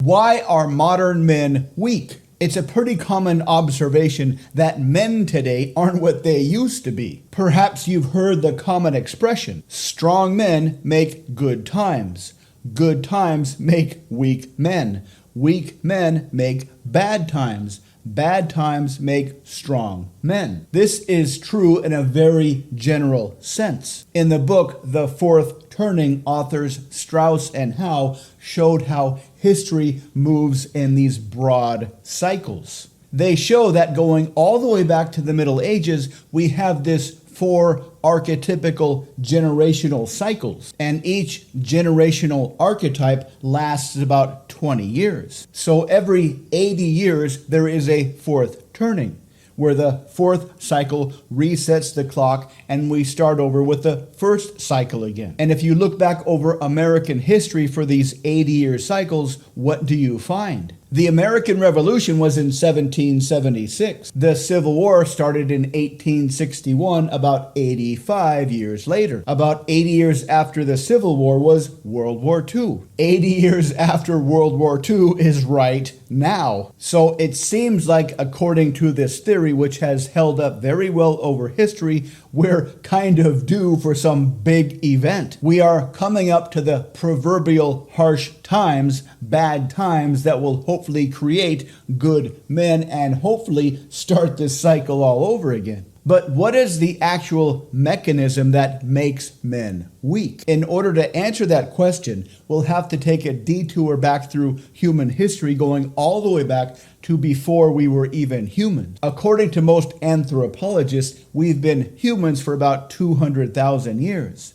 Why are modern men weak? It's a pretty common observation that men today aren't what they used to be. Perhaps you've heard the common expression, strong men make good times. Good times make weak men. Weak men make bad times. Bad times make strong men. This is true in a very general sense. In the book, The Fourth Turning, authors Strauss and Howe showed how history moves in these broad cycles. They show that going all the way back to the Middle Ages, we have this four archetypical generational cycles, and each generational archetype lasts about 20 years. So every 80 years, there is a fourth turning, where the fourth cycle resets the clock and we start over with the first cycle again. And if you look back over American history for these 80-year cycles, what do you find? The American Revolution was in 1776. The Civil War started in 1861, about 85 years later. About 80 years after the Civil War was World War II. 80 years after World War II is right now. So it seems like, according to this theory, which has held up very well over history, we're kind of due for some big event. We are coming up to the proverbial harsh times, bad times that will hopefully create good men and hopefully start this cycle all over again. But what is the actual mechanism that makes men weak? In order to answer that question, we'll have to take a detour back through human history, going all the way back to before we were even humans. According to most anthropologists, we've been humans for about 200,000 years.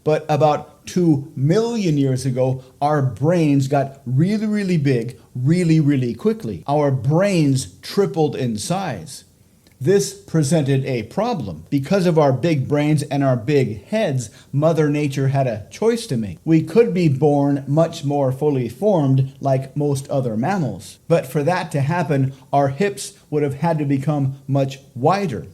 But about 2 million years ago, our brains got really, really big, really, really quickly. Our brains tripled in size. This presented a problem. Because of our big brains and our big heads, Mother Nature had a choice to make. We could be born much more fully formed like most other mammals. But for that to happen, our hips would have had to become much wider.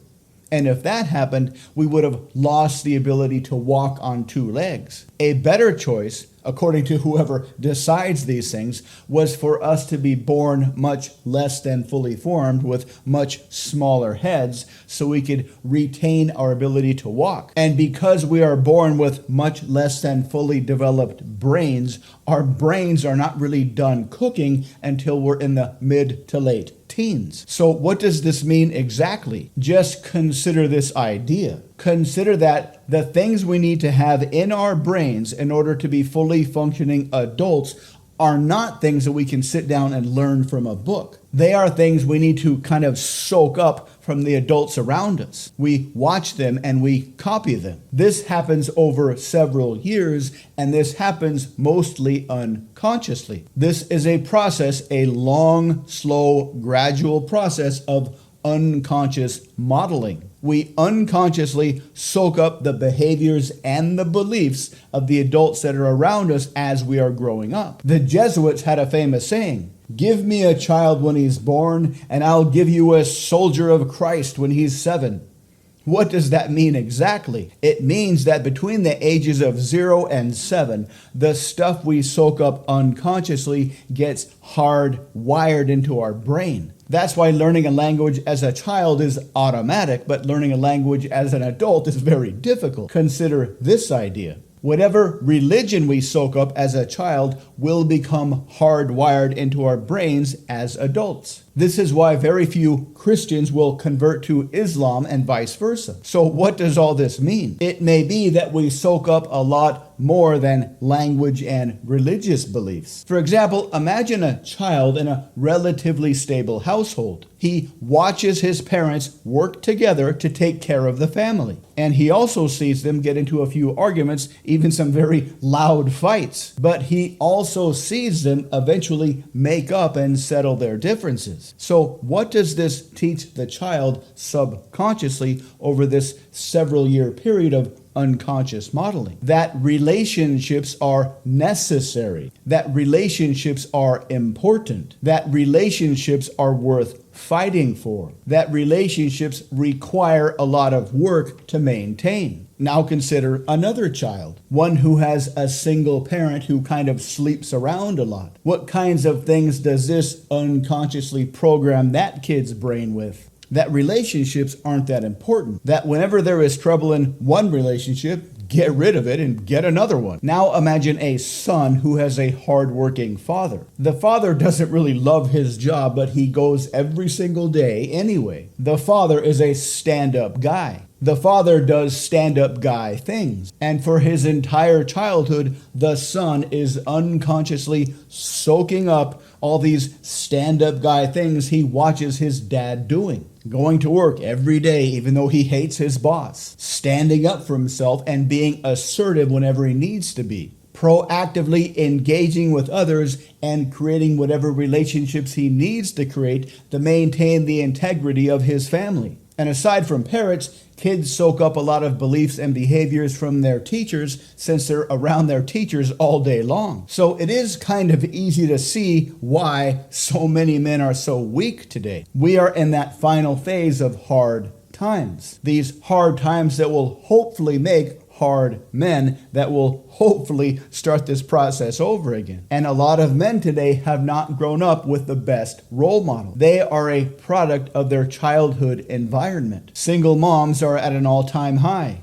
And if that happened, we would have lost the ability to walk on two legs. A better choice, according to whoever decides these things, was for us to be born much less than fully formed with much smaller heads so we could retain our ability to walk. And because we are born with much less than fully developed brains, our brains are not really done cooking until we're in the mid to late teens. So what does this mean exactly? Just consider this idea. Consider that the things we need to have in our brains in order to be fully functioning adults are not things that we can sit down and learn from a book. They are things we need to kind of soak up from the adults around us. We watch them and we copy them. This happens over several years, and this happens mostly unconsciously. This is a process, a long, slow, gradual process of unconscious modeling. We unconsciously soak up the behaviors and the beliefs of the adults that are around us as we are growing up. The Jesuits had a famous saying, "Give me a child when he's born, and I'll give you a soldier of Christ when he's 7. What does that mean exactly? It means that between the ages of 0 and 7, the stuff we soak up unconsciously gets hardwired into our brain. That's why learning a language as a child is automatic, but learning a language as an adult is very difficult. Consider this idea. Whatever religion we soak up as a child will become hardwired into our brains as adults. This is why very few Christians will convert to Islam and vice versa. So what does all this mean? It may be that we soak up a lot more than language and religious beliefs. For example, imagine a child in a relatively stable household. He watches his parents work together to take care of the family. And he also sees them get into a few arguments, even some very loud fights. But he also sees them eventually make up and settle their differences. So what does this teach the child subconsciously over this several year period of unconscious modeling? That relationships are necessary, that relationships are important, that relationships are worth fighting for, that relationships require a lot of work to maintain. Now consider another child, one who has a single parent who kind of sleeps around a lot. What kinds of things does this unconsciously program that kid's brain with? That relationships aren't that important. That whenever there is trouble in one relationship, get rid of it and get another one. Now imagine a son who has a hardworking father. The father doesn't really love his job, but he goes every single day anyway. The father is a stand-up guy. The father does stand-up guy things. And for his entire childhood, the son is unconsciously soaking up all these stand-up guy things he watches his dad doing. Going to work every day even though he hates his boss. Standing up for himself and being assertive whenever he needs to be. Proactively engaging with others and creating whatever relationships he needs to create to maintain the integrity of his family. And aside from parents, kids soak up a lot of beliefs and behaviors from their teachers since they're around their teachers all day long. So it is kind of easy to see why so many men are so weak today. We are in that final phase of hard times. These hard times that will hopefully make hard men that will hopefully start this process over again. And a lot of men today have not grown up with the best role model. They are a product of their childhood environment. Single moms are at an all-time high.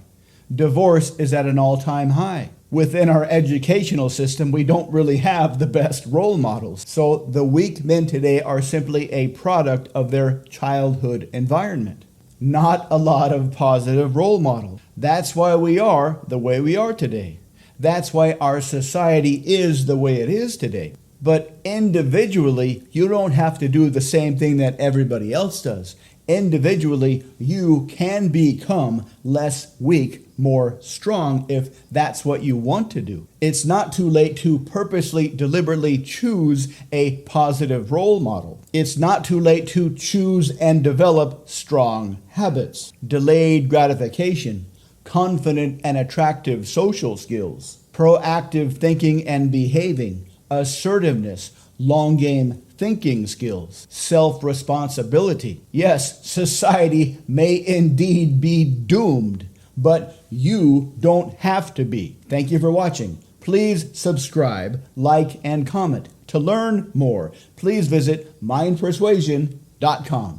Divorce is at an all-time high. Within our educational system, we don't really have the best role models. So the weak men today are simply a product of their childhood environment. Not a lot of positive role models. That's why we are the way we are today. That's why our society is the way it is today. But individually, you don't have to do the same thing that everybody else does. Individually, you can become less weak, more strong if that's what you want to do. It's not too late to purposely, deliberately choose a positive role model. It's not too late to choose and develop strong habits, delayed gratification, confident and attractive social skills, proactive thinking and behaving, assertiveness, long game thinking skills, self-responsibility. Yes, society may indeed be doomed, but you don't have to be. Thank you for watching. Please subscribe, like, and comment. To learn more, please visit mindpersuasion.com.